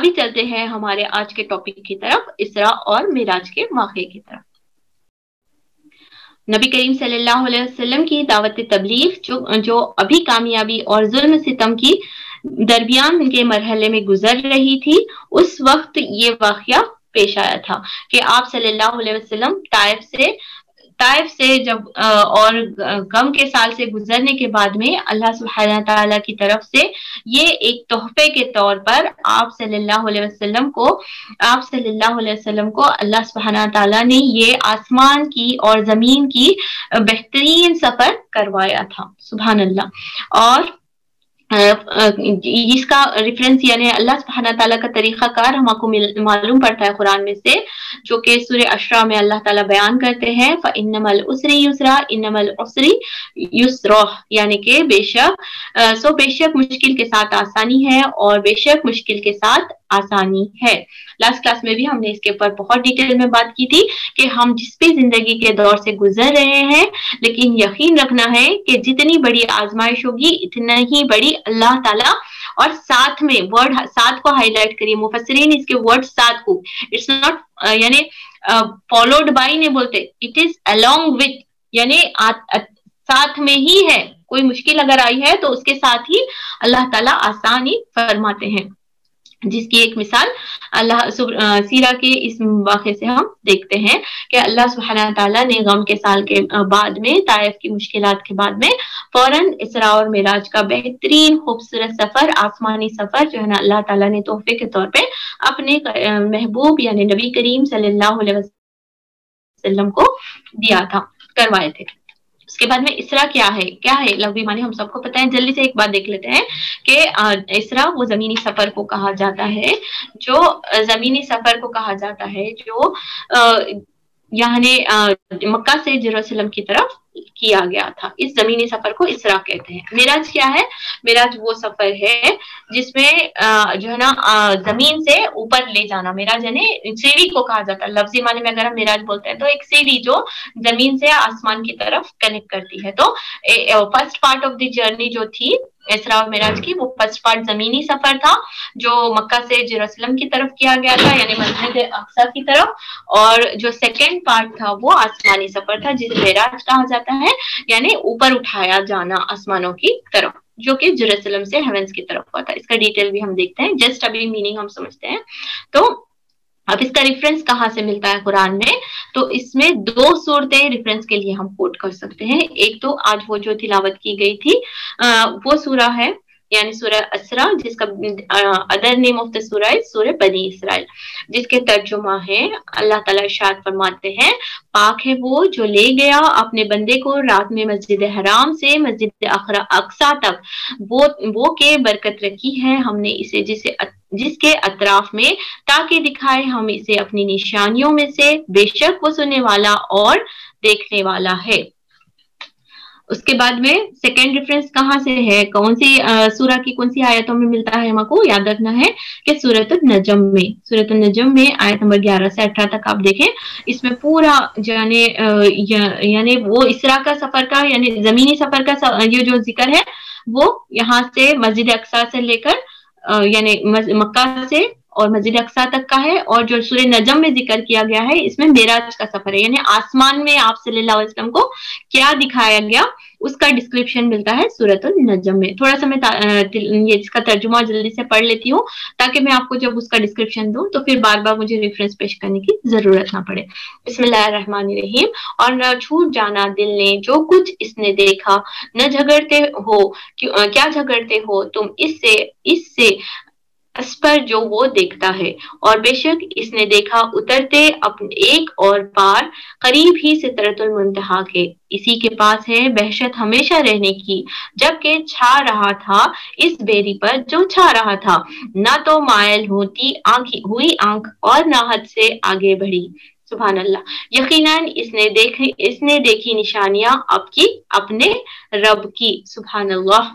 ابھی چلتے ہیں ہمارے آج کے ٹاپک کی طرف، اسراء اور معراج کے واقعے کی طرف۔ نبی کریم صلی اللہ علیہ وسلم کی دعوت تبلیغ جو ابھی کامیابی اور ظلم ستم کی درمیان کے مرحلے میں گزر رہی تھی، اس وقت یہ واقعہ پیش آیا تھا کہ آپ صلی اللہ علیہ وسلم طائف سے جب اور غم کے سال سے گزرنے کے بعد میں اللہ سبحانہ تعالیٰ کی طرف سے یہ ایک تحفے کے طور پر آپ صلی اللہ علیہ وسلم کو اللہ سبحانہ تعالیٰ نے یہ آسمان کی اور زمین کی بہترین سفر کروایا تھا، سبحان اللہ۔ اور اس کا ریفرنس یعنی اللہ سبحانہ تعالیٰ کا طریقہ کار ہم کو معلوم پڑتا ہے قرآن میں سے، جو کہ سورہ اشراء میں اللہ تعالیٰ بیان کرتے ہیں فَإِنَّمَا الْعُسْرِ يُسْرًا إِنَّمَا الْعُسْرِ يُسْرًا، یعنی کہ بے شک مشکل کے ساتھ آسانی ہے اور بے شک مشکل کے ساتھ آسانی ہے۔ لاسٹ کلاس میں بھی ہم نے اس کے اوپر بہت ڈیٹیل میں بات کی تھی کہ ہم جس بھی زندگی کے دور سے گزر رہے ہیں، لیکن یقین رکھنا ہے کہ جتنی بڑی آزمائش ہوگی اتنا ہی بڑی اللہ تعالیٰ، اور ساتھ میں ورڈ ساتھ کو ہائی لائٹ کریے، مفسرین اس کے ورڈ ساتھ کو، اٹس ناٹ یعنی فالوڈ بائی نہیں بولتے، اٹ از along with، یعنی ساتھ میں ہی ہے، کوئی مشکل اگر آئی ہے تو اس کے ساتھ ہی اللہ تعالیٰ آسانی فرماتے ہیں، جس کی ایک مثال اللہ سیرہ کے اس واقعے سے ہم دیکھتے ہیں کہ اللہ سبحانہ تعالیٰ نے غم کے سال کے بعد میں، طائف کی مشکلات کے بعد میں فوراً اسراء اور معراج کا بہترین خوبصورت سفر، آسمانی سفر جو ہے نا، اللہ تعالیٰ نے تحفے کے طور پہ اپنے محبوب یعنی نبی کریم صلی اللہ علیہ وسلم کو دیا تھا، کروائے تھے۔ اس کے بعد میں اسراء کیا ہے لفظی معنی ہم سب کو پتہ ہے، جلدی سے ایک بات دیکھ لیتے ہیں کہ اسراء وہ زمینی سفر کو کہا جاتا ہے، جو زمینی سفر کو کہا جاتا ہے جو یعنی مکہ سے یروشلم کی طرف کیا گیا تھا، اس زمینی سفر کو اسراء کہتے ہیں۔ معراج کیا ہے؟ معراج وہ سفر ہے جس میں جو ہے نا زمین سے اوپر لے جانا، معراج یعنی سیڑھی کو کہا جاتا ہے، لفظی معنی میں اگر ہم معراج بولتے ہیں تو ایک سیڑھی جو زمین سے آسمان کی طرف کنیکٹ کرتی ہے۔ تو first part of the journey جو تھی اسراء اور معراج کی، وہ فرسٹ پارٹ زمینی سفر تھا جو مکہ سے یروشلم کی طرف کیا گیا تھا، یعنی مسجد اقصی کی طرف، اور جو سیکنڈ پارٹ تھا وہ آسمانی سفر تھا جسے معراج کہا جاتا ہے، یعنی اوپر اٹھایا جانا آسمانوں کی طرف، جو کہ یروشلم سے ہیونز کی طرف ہوا تھا۔ اس کا ڈیٹیل بھی ہم دیکھتے ہیں، جسٹ ابھی میننگ ہم سمجھتے ہیں۔ تو اب اس کا ریفرنس کہاں سے ملتا ہے قرآن میں؟ تو اس میں دو صورتیں ریفرنس کے لیے ہم کوٹ کر سکتے ہیں۔ ایک تو آج وہ جو تلاوت کی گئی تھی وہ سورہ ہے، یعنی سورہ اسراء، جس کا ادر نیم آف دا سورہ ہے سورہ بنی اسرائیل، جس کے ترجمہ ہے اللہ تعالیٰ ارشاد فرماتے ہیں پاک ہے وہ جو لے گیا اپنے بندے کو رات میں مسجد حرام سے مسجد اقصی تک، وہ کہ برکت رکھی ہے ہم نے اسے جس کے اطراف میں، تاکہ دکھائے ہم اسے اپنی نشانیوں میں سے، بے شک وہ سننے والا اور دیکھنے والا ہے۔ اس کے بعد میں سیکنڈ ریفرنس کہاں سے ہے، کون سی سورہ کی کون سی آیتوں میں ملتا ہے؟ ہم کو یاد رکھنا ہے کہ سورۃ النجم میں آیت نمبر 11 سے 18 تک آپ دیکھیں، اس میں پورا یعنی وہ اسراء کا سفر کا یعنی زمینی سفر کا یہ جو ذکر ہے وہ یہاں سے مسجد اقصی سے لے کر یعنی مکہ سے اور مسجد اقصی تک کا ہے، اور جو سورہ نجم میں ذکر کیا گیا ہے اس میں معراج کا سفر ہے، یعنی آسمان میں آپ صلی اللہ علیہ وسلم کو کیا دکھایا گیا اس کا ڈسکرپشن ملتا ہے سورۃ النجم میں۔ تھوڑا سا میں یہ اس کا ترجمہ جلدی سے پڑھ لیتی ہوں تاکہ میں آپ کو جب اس کا ڈسکرپشن دوں تو پھر بار بار مجھے ریفرنس پیش کرنے کی ضرورت نہ پڑے۔ بسم اللہ الرحمن الرحیم۔ اور نہ چھوٹ جانا دل نے جو کچھ اس نے دیکھا، نہ جھگڑتے ہو کیا جھگڑتے ہو تم اس سے اس پر جو وہ دیکھتا ہے، اور بے شک اس نے دیکھا اترتے اپنے ایک اور پار قریب ہی سدرۃ المنتہا کے، اسی کے پاس ہے بحشت ہمیشہ رہنے کی، جبکہ چھا رہا تھا اس بیری پر جو چھا رہا تھا، نہ تو مائل ہوئی آنکھ اور نہ حد سے آگے بڑھی۔ سبحان اللہ۔ یقیناً اس نے دیکھی نشانیاں اپنے رب کی۔ سبحان اللہ۔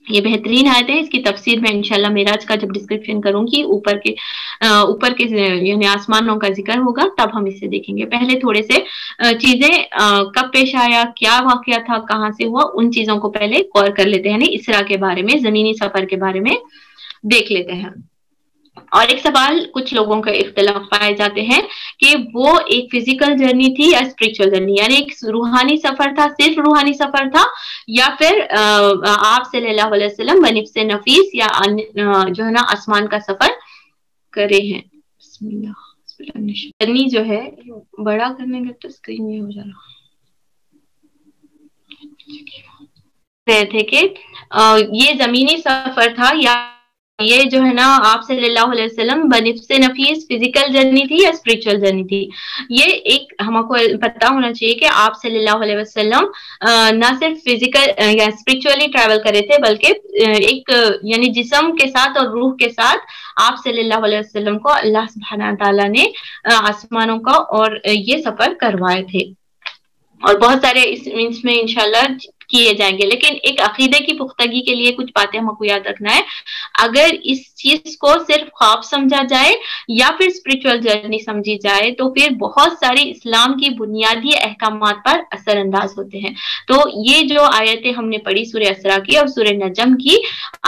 یہ بہترین آیت ہے، اس کی تفسیر میں انشاءاللہ معراج کا جب ڈسکرپشن کروں گی، اوپر کے یعنی آسمانوں کا ذکر ہوگا تب ہم اسے دیکھیں گے۔ پہلے تھوڑے سے چیزیں کب پیش آیا، کیا واقعہ تھا، کہاں سے ہوا، ان چیزوں کو پہلے غور کر لیتے ہیں، یعنی اسراء کے بارے میں، زمینی سفر کے بارے میں دیکھ لیتے ہیں۔ اور ایک سوال کچھ لوگوں کا اختلاف پائے جاتے ہیں کہ وہ ایک فزیکل جرنی تھی یا اسپرچل جرنی، یعنی ایک روحانی سفر تھا، صرف روحانی سفر تھا، یا پھر آپ صلی اللہ علیہ وسلم بنفس نفیس یا جو ہے نا آسمان کا سفر کرے ہیں. بسم اللہ. جرنی جو ہے بڑا کرنے کا تو اسکرین یہ ہو جا رہے تھے کہ یہ زمینی سفر تھا یا یہ جو ہے نا آپ صلی اللہ علیہ وسلم بنفس نفیس فزیکل جرنی تھی یا اسپرچل جرنی تھی. یہ ایک ہم کو پتا ہونا چاہیے کہ آپ صلی اللہ علیہ وسلم نہ صرف فزیکل یا اسپرچولی ٹریول کرے تھے، بلکہ ایک یعنی جسم کے ساتھ اور روح کے ساتھ آپ صلی اللہ علیہ وسلم کو اللہ سبحانہ تعالیٰ نے آسمانوں کا اور یہ سفر کروائے تھے. اور بہت سارے اس میں انشاءاللہ کیے جائیں گے. لیکن ایک عقیدے کی پختگی کے لیے کچھ باتیں ہم کو یاد رکھنا ہے. اگر اس چیز کو صرف خواب سمجھا جائے یا پھر اسپرچل جرنی سمجھی جائے تو پھر بہت ساری اسلام کی بنیادی احکامات پر اثر انداز ہوتے ہیں. تو یہ جو آیتیں ہم نے پڑھی سورہ اسراء کی اور سورہ نجم کی،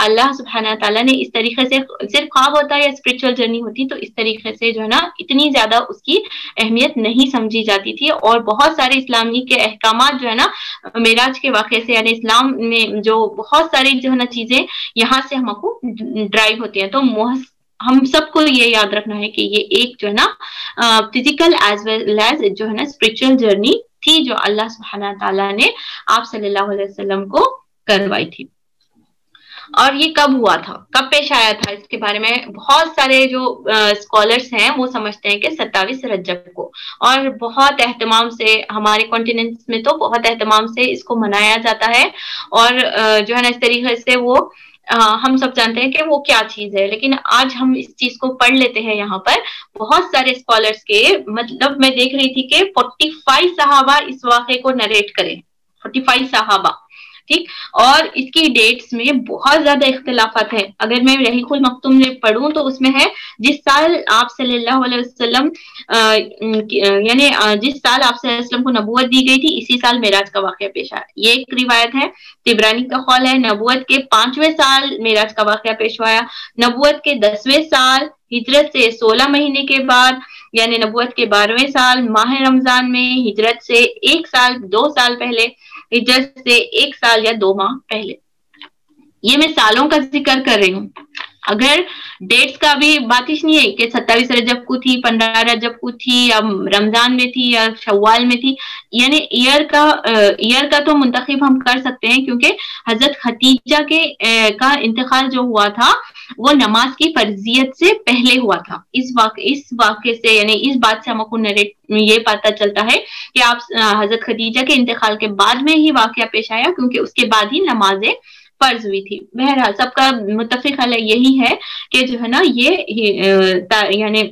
اللہ سبحانہ تعالیٰ نے اس طریقے سے صرف خواب ہوتا ہے یا اسپرچل جرنی ہوتی تو اس طریقے سے جو ہے نا اتنی زیادہ اس کی اہمیت نہیں سمجھی جاتی تھی. اور بہت سارے اسلامی کے احکامات جو ہے نا معراج کے واقعے سے، یعنی اسلام میں جو بہت ساری جو ہے نا چیزیں یہاں سے ہم کو ڈرائیو ہوتی ہیں. تو ہم سب کو یہ یاد رکھنا ہے کہ یہ ایک جو ہے نا فزیکل ایز ویل ایز جو ہے نا اسپرچل جرنی تھی جو اللہ سبحانہ تعالیٰ نے آپ صلی اللہ علیہ وسلم کو کروائی تھی. اور یہ کب ہوا تھا، کب پیش آیا تھا، اس کے بارے میں بہت سارے جو اسکالرس ہیں وہ سمجھتے ہیں کہ 27 رجب کو، اور بہت اہتمام سے ہمارے کانٹیننٹس میں تو بہت اہتمام سے اس کو منایا جاتا ہے. اور جو ہے نا اس طریقے سے وہ ہم سب جانتے ہیں کہ وہ کیا چیز ہے. لیکن آج ہم اس چیز کو پڑھ لیتے ہیں. یہاں پر بہت سارے اسکالرس کے مطلب میں دیکھ رہی تھی کہ 45 صحابہ اس واقعے کو نریٹ کریں، 45 صحابہ، ٹھیک. اور اس کی ڈیٹس میں بہت زیادہ اختلافات ہیں. اگر میں رحیق المختوم میں پڑھوں تو اس میں ہے جس سال آپ صلی اللہ علیہ وسلم یعنی جس سال آپ صلی اللہ علیہ وسلم کو نبوت دی گئی تھی اسی سال معراج کا واقعہ پیش آیا. یہ ایک روایت ہے. طبرانی کا قول ہے نبوت کے 5ویں سال معراج کا واقعہ پیش آیا. نبوت کے 10ویں سال ہجرت سے 16 مہینے کے بعد، یعنی نبوت کے 12ویں سال ماہ رمضان میں، ہجرت سے 1 سال 2 سال پہلے، ہجرت سے 1 سال یا 2 ماہ پہلے. یہ میں سالوں کا ذکر کر رہی ہوں. اگر ڈیٹس کا بھی باتش نہیں ہے کہ 27 رجب کو تھی، 15 رجب کو تھی، یا رمضان میں تھی، یا شوال میں تھی، یعنی ایئر کا تو منتخب ہم کر سکتے ہیں کیونکہ حضرت خدیجہ کا انتقال جو ہوا تھا وہ نماز کی فرضیت سے پہلے ہوا تھا. اس واقعے سے یعنی اس بات سے ہم کو یہ پتہ چلتا ہے کہ آپ حضرت خدیجہ کے انتقال کے بعد میں ہی واقعہ پیش آیا، کیونکہ اس کے بعد ہی نمازیں فرض ہوئی تھی. بہرحال سب کا متفق حال یہی ہے کہ جو ہے نا یہ یعنی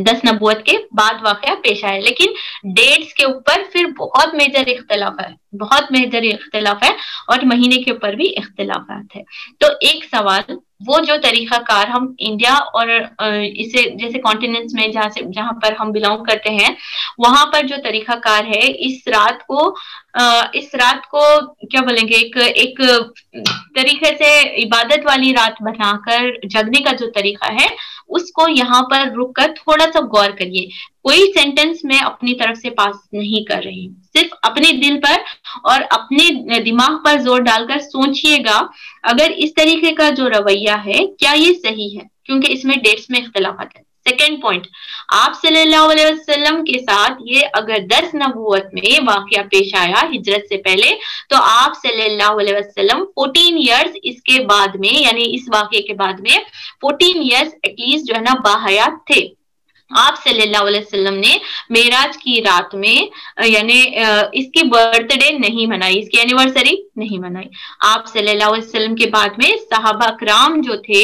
10 نبوت کے بعد واقعہ پیش آیا. لیکن ڈیٹس کے اوپر پھر بہت میجر اختلاف ہے اور مہینے کے اوپر بھی اختلافات ہے. تو ایک سوال، وہ جو طریقہ کار ہم انڈیا اور اسے جیسے کانٹیننٹس میں جہاں پر ہم بلانگ کرتے ہیں وہاں پر جو طریقہ کار ہے اس رات کو کیا بولیں گے، ایک طریقے سے عبادت والی رات بنا کر جگنے کا جو طریقہ ہے اس کو یہاں پر رک کر تھوڑا سا غور کریے. کوئی سینٹنس میں اپنی طرف سے پاس نہیں کر رہی، صرف اپنے دل پر اور اپنے دماغ پر زور ڈال کر سوچئے گا اگر اس طریقے کا جو رویہ ہے کیا یہ صحیح ہے، کیونکہ اس میں ڈیٹس میں اختلافات ہیں. سیکنڈ پوائنٹ، آپ صلی اللہ علیہ وسلم کے ساتھ یہ اگر 10 نبوت میں واقعہ پیش آیا ہجرت سے پہلے تو آپ صلی اللہ علیہ وسلم 14 ایئرز اس کے بعد میں، یعنی اس واقعے کے بعد میں 14 ایئرز ایٹ لیسٹ جو ہے نا باحیات تھے. آپ صلی اللہ علیہ وسلم نے معراج کی رات میں یعنی اس کی برتھ ڈے نہیں منائی، اس کی اینیورسری نہیں منائی. آپ صلی اللہ علیہ وسلم کے بعد میں صحابہ کرام جو تھے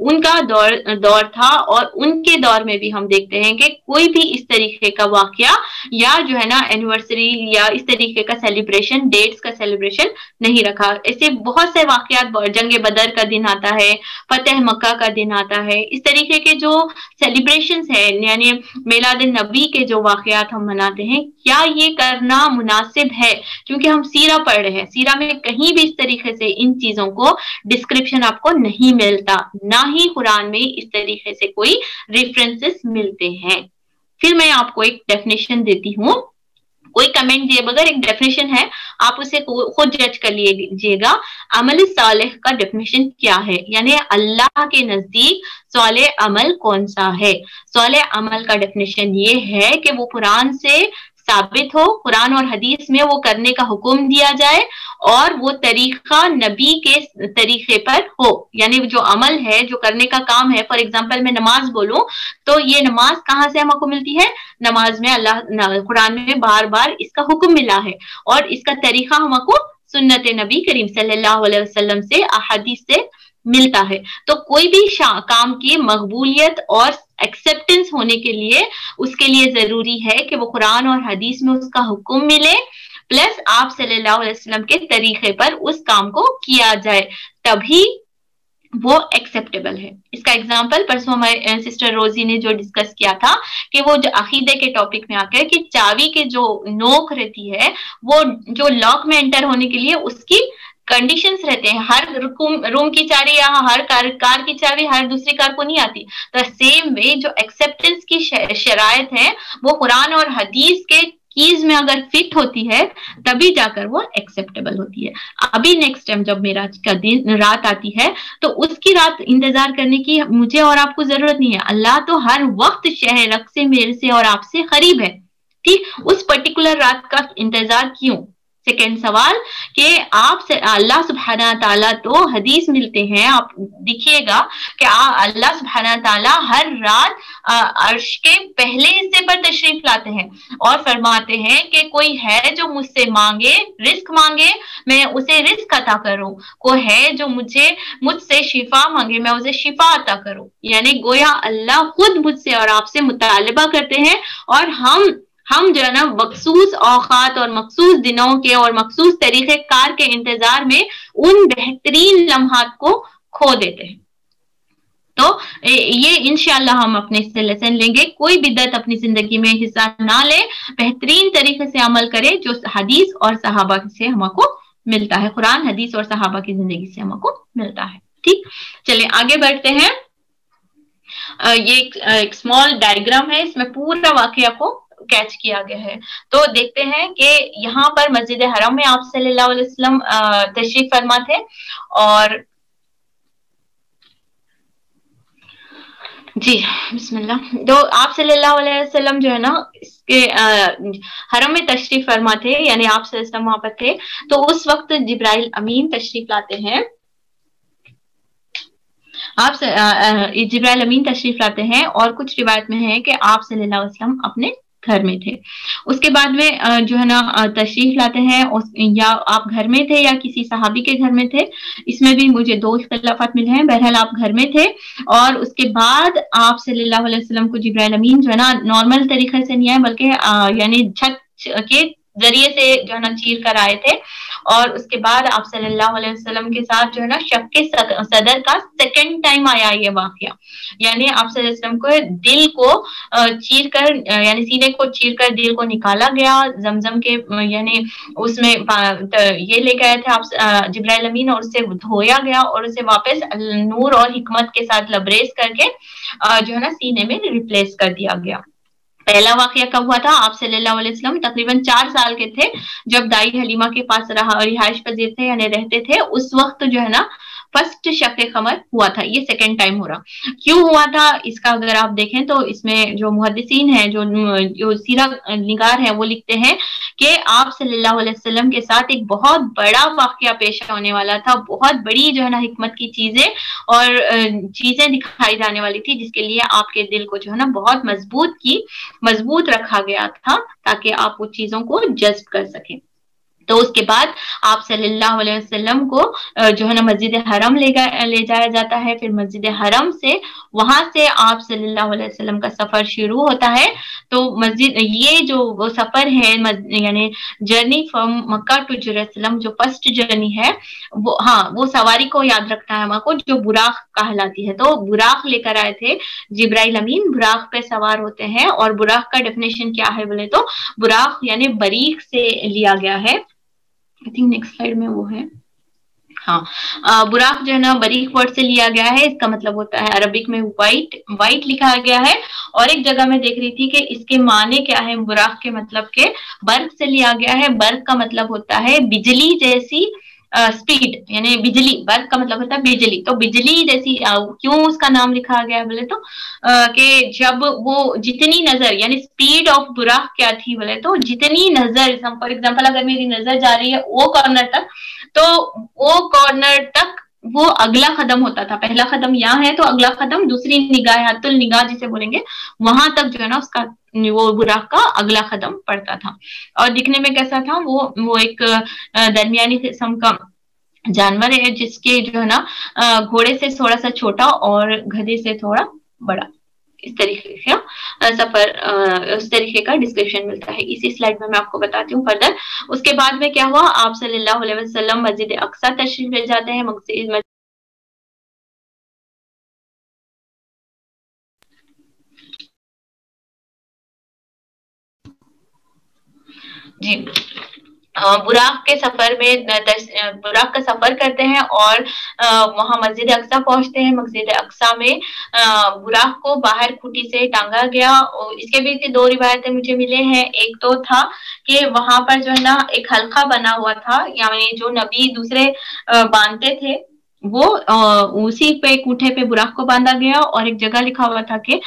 ان کا دور تھا، اور ان کے دور میں بھی ہم دیکھتے ہیں کہ کوئی بھی اس طریقے کا واقعہ یا جو ہے نا اینیورسری یا اس طریقے کا سیلیبریشن، ڈیٹس کا سیلیبریشن نہیں رکھا. ایسے بہت سے واقعات، جنگ بدر کا دن آتا ہے، فتح مکہ کا دن آتا ہے، اس طریقے کے جو سیلیبریشنز ہے یعنی میلاد نبی کے جو واقعات ہم مناتے ہیں، کیا یہ کرنا مناسب ہے؟ کیونکہ ہم سیرہ پڑھ رہے ہیں، سیرہ میں کہیں بھی اس طریقے سے ان چیزوں کو ڈسکرپشن آپ کو نہیں ملتا، نہ ہی قرآن میں اس طریقے سے کوئی ریفرنسز ملتے ہیں۔ پھر میں آپ کو ایک ڈیفینیشن دیتی ہوں، کوئی کمنٹ دیے بغیر ایک ڈیفینیشن ہے، آپ اسے خود جج کر لیجیے گا۔ عمل صالح کا ڈیفینیشن کیا ہے، یعنی اللہ کے نزدیک صالح عمل کون سا ہے؟ صالح عمل کا ڈیفینیشن یہ ہے کہ وہ قرآن سے ثابت ہو، قرآن اور حدیث میں وہ کرنے کا حکم دیا جائے، اور وہ طریقہ نبی کے طریقے پر ہو، یعنی جو عمل ہے، جو کرنے کا کام ہے، فار ایگزامپل میں نماز بولوں تو یہ نماز کہاں سے ہم کو ملتی ہے؟ نماز میں اللہ قرآن میں بار بار اس کا حکم ملا ہے، اور اس کا طریقہ ہم کو سنت نبی کریم صلی اللہ علیہ وسلم سے، احادیث سے ملتا ہے۔ تو کوئی بھی کام کی مقبولیت اور ایکسپٹنس ہونے کے لیے اس کے لیے ضروری ہے کہ وہ قرآن اور حدیث میں اس کا حکم ملے، پلس آپ صلی اللہ علیہ وسلم کے طریقے پر اس کام کو کیا جائے، تبھی وہ ایکسیپٹیبل ہے۔ اس کا ایگزامپل پرسوں ہمارے سسٹر روزی نے جو ڈسکس کیا تھا کہ وہ جو عقیدے کے ٹاپک میں آ کر کہ چابی کے جو نوک رہتی ہے، وہ جو لاک میں انٹر ہونے کے لیے اس کی کنڈیشنز رہتے ہیں، ہر روم کی چابی یا ہر کار کی چابی ہر دوسری کار کو نہیں آتی، تو سیم وے جو ایکسیپٹنس کی شرائط ہے وہ قرآن اور حدیث کے کیز میں اگر فٹ ہوتی ہے تبھی جا کر وہ ایکسیپٹیبل ہوتی ہے۔ ابھی نیکسٹ ٹائم جب معراج کا دن رات آتی ہے تو اس کی رات انتظار کرنے کی مجھے اور آپ کو ضرورت نہیں ہے، اللہ تو ہر وقت شہ رگ سے، میرے سے اور آپ سے قریب ہے، ٹھیک؟ اس پرٹیکولر رات کا انتظار کیوں؟ سیکنڈ سوال کہ آپ سے اللہ سبحانہ تعالیٰ تو حدیث ملتے ہیں، آپ دیکھیے گا کہ اللہ سبحانہ تعالیٰ ہر رات عرش کے پہلے حصے پر تشریف لاتے ہیں اور فرماتے ہیں کہ کوئی ہے جو مجھ سے مانگے، رزق مانگے، میں اسے رزق عطا کروں، کوئی ہے جو مجھ سے شفا مانگے، میں اسے شفا عطا کروں۔ یعنی گویا اللہ خود مجھ سے اور آپ سے مطالبہ کرتے ہیں، اور ہم جو ہے نا مخصوص اوقات اور مخصوص دنوں کے اور مخصوص طریقے کار کے انتظار میں ان بہترین لمحات کو کھو دیتے ہیں۔ تو یہ انشاءاللہ ہم اپنے سے لیسن لیں گے، کوئی بدعت اپنی زندگی میں حصہ نہ لے، بہترین طریقے سے عمل کرے جو حدیث اور صحابہ سے ہم کو ملتا ہے، قرآن حدیث اور صحابہ کی زندگی سے ہم کو ملتا ہے، ٹھیک؟ چلیں آگے بڑھتے ہیں۔ یہ ایک اسمال ڈائیگرام ہے، اس میں پورا واقعہ کو کیچ کیا گیا ہے۔ تو دیکھتے ہیں کہ یہاں پر مسجد حرم میں آپ صلی اللہ علیہ وسلم تشریف فرما تھے، اور جی بسم اللہ، تو آپ صلی اللہ علیہ وسلم جو ہے نا اس کے حرم میں تشریف فرما تھے، یعنی آپ صلی اللہ علیہ وسلم وہاں پر تھے، تو اس وقت جبرائیل امین تشریف لاتے ہیں، جبرائیل امین تشریف لاتے ہیں، اور کچھ روایت میں ہے کہ آپ صلی اللہ علیہ وسلم اپنے گھر میں تھے۔ اس کے بعد میں جو ہے نا تشریف لاتے ہیں، یا آپ گھر میں تھے یا کسی صحابی کے گھر میں تھے، اس میں بھی مجھے دو اختلافات ملے ہیں، بہرحال آپ گھر میں تھے، اور اس کے بعد آپ صلی اللہ علیہ وسلم کو جبرائیل امین جو ہے نا نارمل طریقے سے نہیں آئے، بلکہ یعنی چھت کے ذریعے سے جو ہے نا چیر کر آئے تھے، اور اس کے بعد آپ صلی اللہ علیہ وسلم کے ساتھ جو ہے نا شق کے صدر کا سیکنڈ ٹائم آیا یہ واقعہ، یعنی آپ صلی اللہ علیہ وسلم کو دل کو چیر کر، یعنی سینے کو چیر کر دل کو نکالا گیا، زمزم کے یعنی اس میں یہ لے گئے تھے آپ جبرائیل امین، اور اسے دھویا گیا اور اسے واپس نور اور حکمت کے ساتھ لبریز کر کے جو ہے نا سینے میں ریپلیس کر دیا گیا۔ پہلا واقعہ کب ہوا تھا؟ آپ صلی اللہ علیہ وسلم تقریباً 4 سال کے تھے جب دائی حلیمہ کے پاس رہائش پذیر تھے، یعنی رہتے تھے، اس وقت جو ہے نا فرسٹ شق قمر ہوا تھا، یہ سیکنڈ ٹائم ہو رہا۔ کیوں ہوا تھا اس کا اگر آپ دیکھیں تو اس میں جو محدثین ہیں، جو سیرہ نگار ہیں، وہ لکھتے ہیں کہ آپ صلی اللہ علیہ وسلم کے ساتھ ایک بہت بڑا واقعہ پیش ہونے والا تھا، بہت بڑی جو ہے نا حکمت کی چیزیں اور چیزیں دکھائی جانے والی تھی، جس کے لیے آپ کے دل کو جو ہے نا بہت مضبوط رکھا گیا تھا تاکہ آپ وہ چیزوں کو جذب کر سکیں۔ تو اس کے بعد آپ صلی اللہ علیہ وسلم کو جو ہے نا مسجد حرم لے جایا جاتا ہے. پھر مسجد حرم سے وہاں سے آپ صلی اللہ علیہ وسلم کا سفر شروع ہوتا ہے. تو مسجد یہ جو وہ سفر ہے یعنی journey from Mecca to Jerusalem جو فرسٹ جرنی ہے وہ وہ سواری کو یاد رکھنا ہے ہم کو جو براق کہلاتی ہے. تو براق لے کر آئے تھے جبرائیل امین, براق پہ سوار ہوتے ہیں. اور براق کا ڈیفینیشن کیا ہے بولے تو براق یعنی بریق سے لیا گیا ہے. I think next slide میں وہ ہے. براق جو ہے نا بریق ورڈ سے لیا گیا ہے. اس کا مطلب ہوتا ہے عربک میں وائٹ لکھا گیا ہے. اور ایک جگہ میں دیکھ رہی تھی کہ اس کے معنی کیا ہے. براق کے مطلب کہ برق سے لیا گیا ہے. برق کا مطلب ہوتا ہے بجلی جیسی اسپیڈ, یعنی بجلی. برق کا مطلب ہوتا ہے بجلی. تو بجلی جیسی کیوں اس کا نام لکھا گیا بولے تو کہ جب وہ جتنی نظر یعنی اسپیڈ آف براق کیا تھی بولے تو جتنی نظر, فار ایگزامپل اگر میری نظر جا رہی ہے وہ کارنر تک, تو وہ کارنر تک وہ اگلا قدم ہوتا تھا. پہلا قدم یہاں ہے تو اگلا قدم دوسری نگاہ حد النگاہ جسے بولیں گے وہاں تک جو ہے نا اس کا وہ براق کا اگلا قدم پڑتا تھا. اور دکھنے میں کیسا تھا وہ ایک درمیانی قسم کا جانور ہے جس کے جو ہے نا گھوڑے سے تھوڑا سا چھوٹا اور گدھے سے تھوڑا بڑا. اس طریقے کا سفر اس طریقے کا ڈسکرپشن ملتا ہے. اسی سلائڈ میں آپ کو بتاتی ہوں فردر. اس کے بعد میں کیا ہوا, آپ صلی اللہ علیہ وسلم مسجد اقصی تشریف لے جاتے ہیں. جی براق کے سفر میں براق کا سفر کرتے ہیں اور وہاں مسجد اقصی پہنچتے ہیں. مسجد اقصی میں براق کو باہر کھوٹی سے ٹانگا گیا. اس کے بھی 2 روایتیں مجھے ملے ہیں. ایک تو تھا کہ وہاں پر جو ہے نا ایک حلقہ بنا ہوا تھا, یعنی جو نبی دوسرے باندھتے تھے وہ اسی پہ کوٹھے پہ براق کو باندھا گیا. اور ایک جگہ لکھا ہوا تھا کہ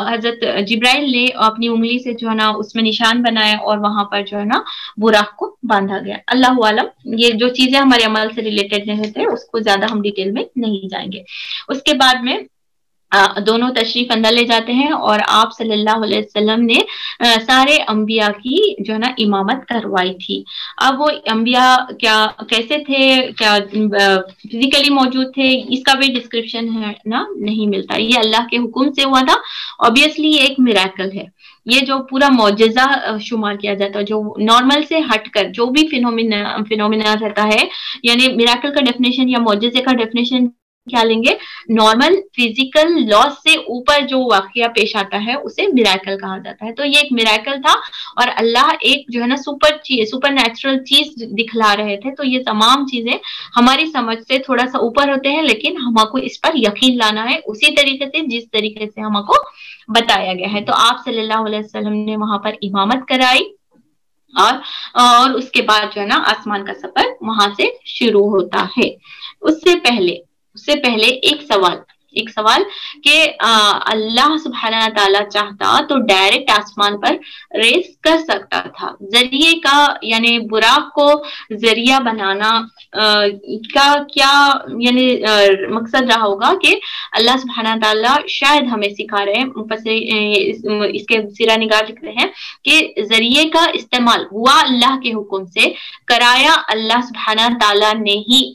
حضرت جبرائیل نے اپنی انگلی سے جو ہے نا اس میں نشان بنایا اور وہاں پر جو ہے نا براق کو باندھا گیا. اللہ عالم, یہ جو چیزیں ہمارے عمل سے ریلیٹڈ نہیں ہوتے اس کو زیادہ ہم ڈیٹیل میں نہیں جائیں گے. اس کے بعد میں دونوں تشریف اندر لے جاتے ہیں اور آپ صلی اللہ علیہ وسلم نے سارے انبیاء کی جو ہے نا امامت کروائی تھی. اب وہ انبیاء کیسے تھے, کیا فزیکلی موجود تھے, اس کا بھی ڈسکرپشن ہے نا نہیں ملتا. یہ اللہ کے حکم سے ہوا تھا. obviously یہ ایک میریکل ہے. یہ جو پورا معجزہ شمار کیا جاتا ہے, جو نارمل سے ہٹ کر جو بھی فینومینا رہتا ہے, یعنی میریکل کا ڈیفینیشن یا معجزے کا ڈیفینیشن کیا لیں گے, نارمل فزیکل لاس سے اوپر جو واقعہ پیش آتا ہے اسے میریکل کہا جاتا ہے. تو یہ ایک میریکل تھا اور اللہ ایک جو ہے نا سپر نیچرل چیز دکھلا رہے تھے. تو یہ تمام چیزیں ہماری سمجھ سے تھوڑا سا اوپر ہوتے ہیں, لیکن ہم کو اس پر یقین لانا ہے اسی طریقے سے جس طریقے سے ہم کو بتایا گیا ہے. تو آپ صلی اللہ علیہ وسلم نے وہاں پر امامت کرائی اور اس کے بعد جو ہے نا آسمان کا سفر وہاں سے شروع ہوتا ہے. اس سے پہلے ایک سوال کہ اللہ سبحانہ تعالیٰ چاہتا تو ڈائریکٹ آسمان پر ریس کر سکتا تھا. ذریعے کا یعنی براق کو ذریعہ بنانا کا کیا یعنی مقصد رہا ہوگا کہ اللہ سبحانہ تعالیٰ شاید ہمیں سکھا رہے ہیں, اس کے سیرہ نگار لکھ رہے ہیں کہ ذریعے کا استعمال ہوا اللہ کے حکم سے, کرایا اللہ سبحانہ تعالیٰ نے ہی,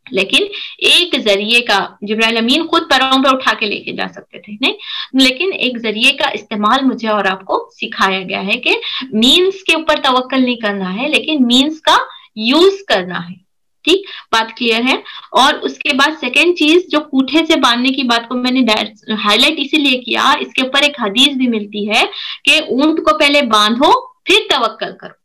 لیکن ایک ذریعے کا جبرائیل امین خود پروں پہ اٹھا کے لے کے جا سکتے تھے نہیں, لیکن ایک ذریعے کا استعمال مجھے اور آپ کو سکھایا گیا ہے کہ مینز کے اوپر توکل نہیں کرنا ہے لیکن مینز کا یوز کرنا ہے. ٹھیک, بات کلیئر ہے. اور اس کے بعد سیکنڈ چیز جو کوٹھے سے باندھنے کی بات کو میں نے ہائی لائٹ اسی لیے کیا, اس کے اوپر ایک حدیث بھی ملتی ہے کہ اونٹ کو پہلے باندھو پھر توکل کرو.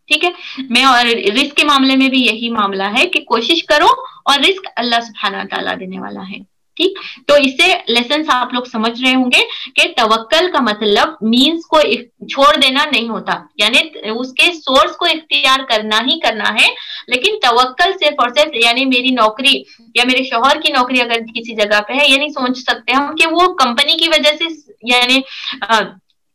ٹھیک ہے, میں اور رزق کے معاملے میں بھی یہی معاملہ ہے کہ کوشش کرو اور رزق اللہ سبحانہ تعالیٰ دینے والا ہے. ٹھیک, تو اس سے لیسنس آپ لوگ سمجھ رہے ہوں گے کہ توکل کا مطلب مینز کو چھوڑ دینا نہیں ہوتا, یعنی اس کے سورس کو اختیار کرنا ہی کرنا ہے. لیکن توکل صرف اور صرف یعنی میری نوکری یا میرے شوہر کی نوکری اگر کسی جگہ پہ ہے, یہ نہیں سوچ سکتے ہم کہ وہ کمپنی کی وجہ سے یعنی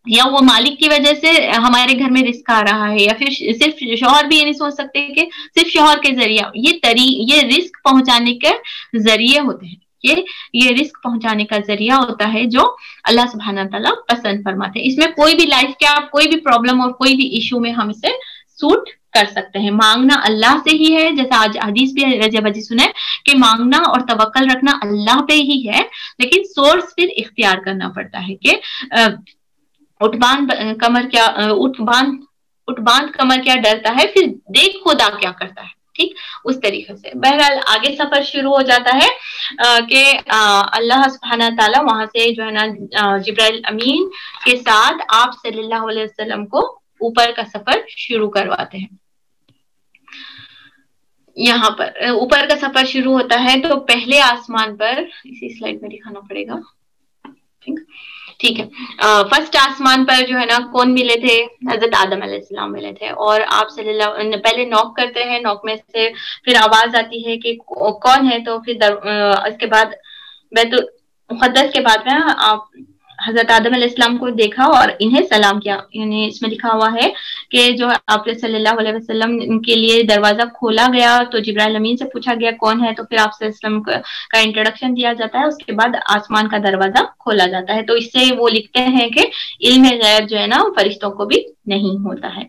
یا وہ مالک کی وجہ سے ہمارے گھر میں رزق آ رہا ہے, یا پھر صرف شوہر بھی یہ نہیں سوچ سکتے کہ صرف شوہر کے ذریعہ یہ رزق پہنچانے کے ذریعے ہوتے ہیں. یہ رزق پہنچانے کا ذریعہ ہوتا ہے جو اللہ سبحانہ تعالیٰ پسند فرماتے ہیں. اس میں کوئی بھی لائف کے آپ کوئی بھی پرابلم اور کوئی بھی ایشو میں ہم اسے سوٹ کر سکتے ہیں. مانگنا اللہ سے ہی ہے, جیسا آج حدیث بھی جب سنے کہ مانگنا اور توکل رکھنا اللہ پہ ہی ہے, لیکن سورس پھر اختیار کرنا پڑتا ہے کہ اٹھ باندھ کمر کیا ڈرتا ہے, پھر دیکھ خدا کیا کرتا ہے. ٹھیک, اس طریقے سے بہرحال آگے سفر شروع ہو جاتا ہے کہ اللہ سبحانہ تعالیٰ وہاں سے جو ہے نا جبرائیل امین کے ساتھ آپ صلی اللہ علیہ وسلم کو اوپر کا سفر شروع کرواتے ہیں. یہاں پر اوپر کا سفر شروع ہوتا ہے تو پہلے آسمان پر, اسی سلائڈ میں دکھانا پڑے گا, ٹھیک ہے, فرسٹ آسمان پر جو ہے نا کون ملے تھے, حضرت آدم علیہ السلام ملے تھے. اور آپ صلی اللہ پہلے نوک کرتے ہیں, نوک میں سے پھر آواز آتی ہے کہ کون ہے, تو پھر اس کے بعد بیت المقدس کے بعد میں آپ حضرت آدم علیہ السلام کو دیکھا اور انہیں سلام کیا. یعنی اس میں لکھا ہوا ہے کہ جو آپ صلی اللہ علیہ وسلم کے لیے دروازہ کھولا گیا تو جبرائیل امین سے پوچھا گیا کون ہے, تو پھر آپ صلی اللہ علیہ وسلم کا انٹروڈکشن دیا جاتا ہے. اس کے بعد آسمان کا دروازہ کھولا جاتا ہے. تو اس سے وہ لکھتے ہیں کہ علم غیب جو ہے نا فرشتوں کو بھی نہیں ہوتا ہے.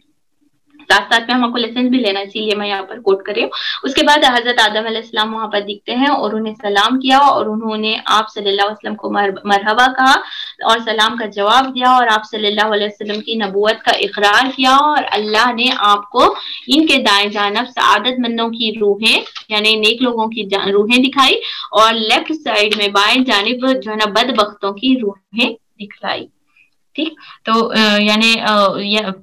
ساتھ ساتھ میں ہم کو لیسن بھی لینا, اسی لیے میں یہاں پر کوٹ کر رہی ہوں. اس کے بعد حضرت آدم علیہ السلام وہاں پر دکھتے ہیں اور انہیں سلام کیا, اور انہوں نے آپ صلی اللہ علیہ وسلم کو مرحبا کہا اور سلام کا جواب دیا, اور آپ صلی اللہ علیہ وسلم کی نبوت کا اقرار کیا. اور اللہ نے آپ کو ان کے دائیں جانب سعادت مندوں کی روحیں یعنی نیک لوگوں کی روحیں دکھائی, اور لیفٹ سائڈ میں بائیں جانب جو ہے نا بدبختوں کی روحیں دکھلائی. ٹھیک, تو یعنی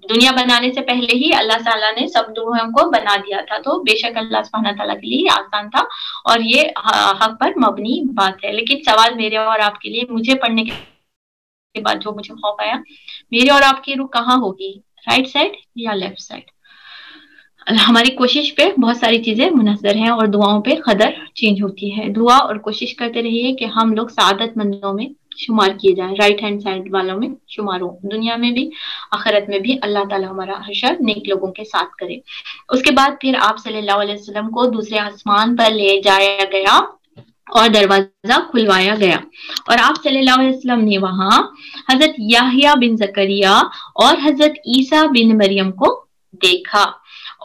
دنیا بنانے سے پہلے ہی اللہ تعالیٰ نے سب روحوں کو بنا دیا تھا. تو بے شک اللہ سبحانہ تعالیٰ کے لیے آسان تھا اور یہ حق پر مبنی بات ہے. لیکن سوال میرے اور آپ کے لیے, مجھے پڑھنے کے بعد جو مجھے خوف آیا, میرے اور آپ کی روح کہاں ہوگی, رائٹ سائڈ یا لیفٹ سائڈ؟ ہماری کوشش پہ بہت ساری چیزیں منحصر ہیں اور دعاؤں پہ قدر چینج ہوتی ہے. دعا اور کوشش کرتے رہیے کہ ہم لوگ سعادت مندوں میں شمار کیے جائیں, رائٹ ہینڈ سائڈ والوں میں شمار ہو, دنیا میں بھی آخرت میں بھی. اللہ تعالیٰ ہمارا حشر نیک لوگوں کے ساتھ کرے. اس کے بعد پھر آپ صلی اللہ علیہ وسلم کو دوسرے آسمان پر لے جایا گیا اور دروازہ کھلوایا گیا, اور آپ صلی اللہ علیہ وسلم نے وہاں حضرت یحییٰ بن زکریا اور حضرت عیسیٰ بن مریم کو دیکھا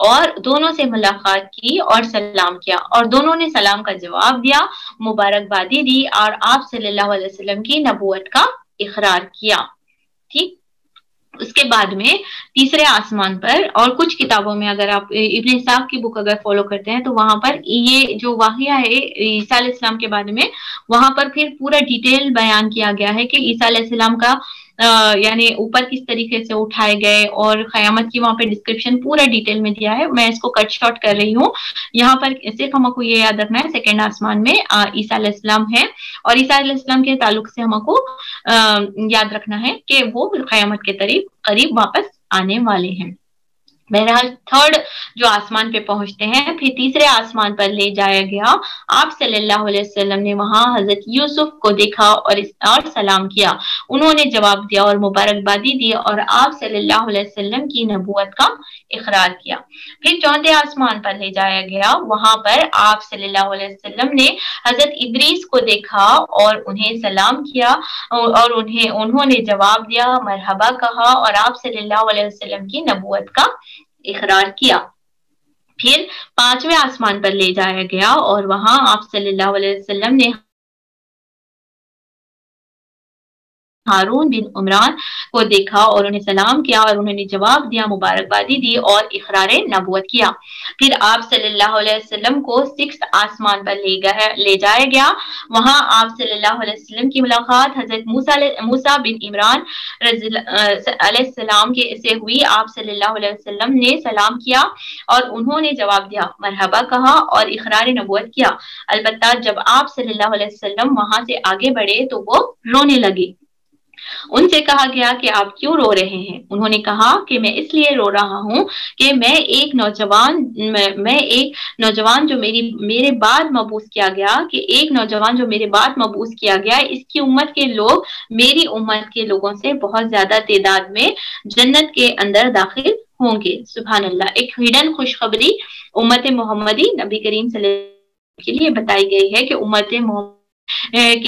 اور دونوں سے ملاقات کی اور سلام کیا, اور دونوں نے سلام کا جواب دیا, مبارکبادی دی, اور آپ صلی اللہ علیہ وسلم کی نبوت کا اقرار کیا. ٹھیک, اس کے بعد میں تیسرے آسمان پر, اور کچھ کتابوں میں اگر آپ ابن اسحاق کی بک اگر فالو کرتے ہیں تو وہاں پر یہ جو واقعہ ہے عیسیٰ علیہ السلام کے بارے میں, وہاں پر پھر پورا ڈیٹیل بیان کیا گیا ہے کہ عیسیٰ علیہ السلام کا یعنی اوپر کس طریقے سے اٹھائے گئے, اور قیامت کی وہاں پہ ڈسکرپشن پورا ڈیٹیل میں دیا ہے. میں اس کو کٹ شارٹ کر رہی ہوں. یہاں پر صرف ہم کو یہ یاد رکھنا ہے سیکنڈ آسمان میں عیسیٰ علیہ السلام ہے, اور عیسیٰ علیہ السلام کے تعلق سے ہم کو یاد رکھنا ہے کہ وہ قیامت کے قریب واپس آنے والے ہیں. بہرحال تھرڈ جو آسمان پہ پہنچتے ہیں, پھر تیسرے آسمان پر لے جایا گیا. آپ صلی اللہ علیہ وسلم نے وہاں حضرت یوسف کو دیکھا اور سلام کیا. انہوں نے جواب دیا اور مبارکبادی دی, اور آپ صلی اللہ علیہ وسلم کی نبوت کا اقرار کیا. پھر چوتھے آسمان پر لے جایا گیا. وہاں پر آپ صلی اللہ علیہ وسلم نے حضرت ادریس کو دیکھا اور انہیں سلام کیا, اور انہوں نے جواب دیا, مرحبا کہا, اور آپ صلی اللہ علیہ وسلم کی نبوت کا اقرار کیا. پھر پانچویں آسمان پر لے جایا گیا, اور وہاں آپ صلی اللہ علیہ وسلم نے ہارون بن عمران کو دیکھا اور انہیں سلام کیا, اور انہوں نے جواب دیا, مبارکبادی دی اور اقرار نبوت کیا. پھر آپ صلی اللہ علیہ وسلم کو سکس آسمان پر لے جایا گیا. وہاں آپ صلی اللہ علیہ وسلم کی ملاقات حضرت موسیٰ بن عمران علیہ السلام سے ہوئی. آپ صلی اللہ علیہ وسلم نے سلام کیا اور انہوں نے جواب دیا, مرحبا کہا اور اقرار نبوت کیا. البتہ جب آپ صلی اللہ علیہ وسلم وہاں سے آگے بڑھے تو وہ رونے لگے. ان سے کہا گیا کہ آپ کیوں رو رہے ہیں؟ انہوں نے کہا کہ میں اس لیے رو رہا ہوں کہ میں ایک نوجوان جو میرے بعد مبعوث کیا گیا اس کی امت کے لوگ میری امت کے لوگوں سے بہت زیادہ تعداد میں جنت کے اندر داخل ہوں گے. سبحان اللہ. ایک ہڈن خوشخبری امت محمدی نبی کریم صلی اللہ علیہ وسلم کے لیے بتائی گئی ہے کہ امت محمد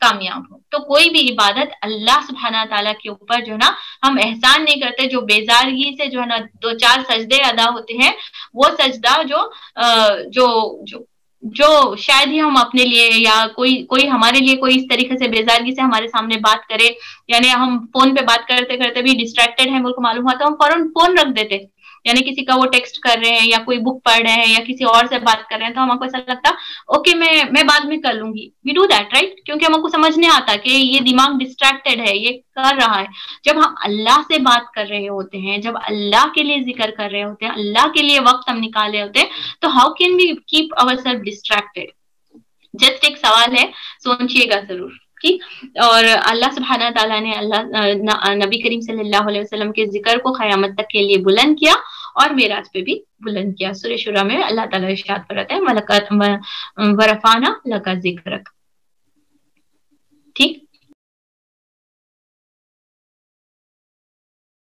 کامیاب ہو. تو کوئی بھی عبادت اللہ سبحانہ تعالیٰ کے اوپر جو ہے نا ہم احسان نہیں کرتے. جو بیزارگی سے جو ہے نا 2-4 سجدے ادا ہوتے ہیں، وہ سجدہ جو شاید ہی ہم اپنے لیے یا کوئی ہمارے لیے کوئی اس طریقے سے بیزارگی سے ہمارے سامنے بات کرے، یعنی ہم فون پہ بات کرتے کرتے بھی ڈسٹریکٹڈ ہیں، کو معلوم ہوا تو ہم فوراً فون رکھ دیتے. یعنی کسی کا وہ ٹیکسٹ کر رہے ہیں یا کوئی بک پڑھ رہے ہیں یا کسی اور سے بات کر رہے ہیں تو ہم کو ایسا لگتا اوکے میں بعد میں کر لوں گی. وی ڈو دیٹ رائٹ، کیونکہ ہم کو سمجھ نہیں آتا کہ یہ دماغ ڈسٹریکٹڈ ہے، یہ کر رہا ہے. جب ہم اللہ سے بات کر رہے ہوتے ہیں، جب اللہ کے لیے ذکر کر رہے ہوتے ہیں، اللہ کے لیے وقت ہم نکالے ہوتے ہیں، تو how can we keep our self distracted? Just ایک سوال ہے، سوچئے گا ضرور. ٹھیک. اور اللہ سبحانہ تعالیٰ نے نبی کریم صلی اللہ علیہ وسلم کے ذکر کو قیامت تک کے لیے بلند کیا اور معراج پہ بھی بلند کیا. سورہ شورى میں اللہ تعالیٰ ارشاد فرماتے ہیں وَرَفَعْنَا لَكَ ذِكْرَكَ. ٹھیک.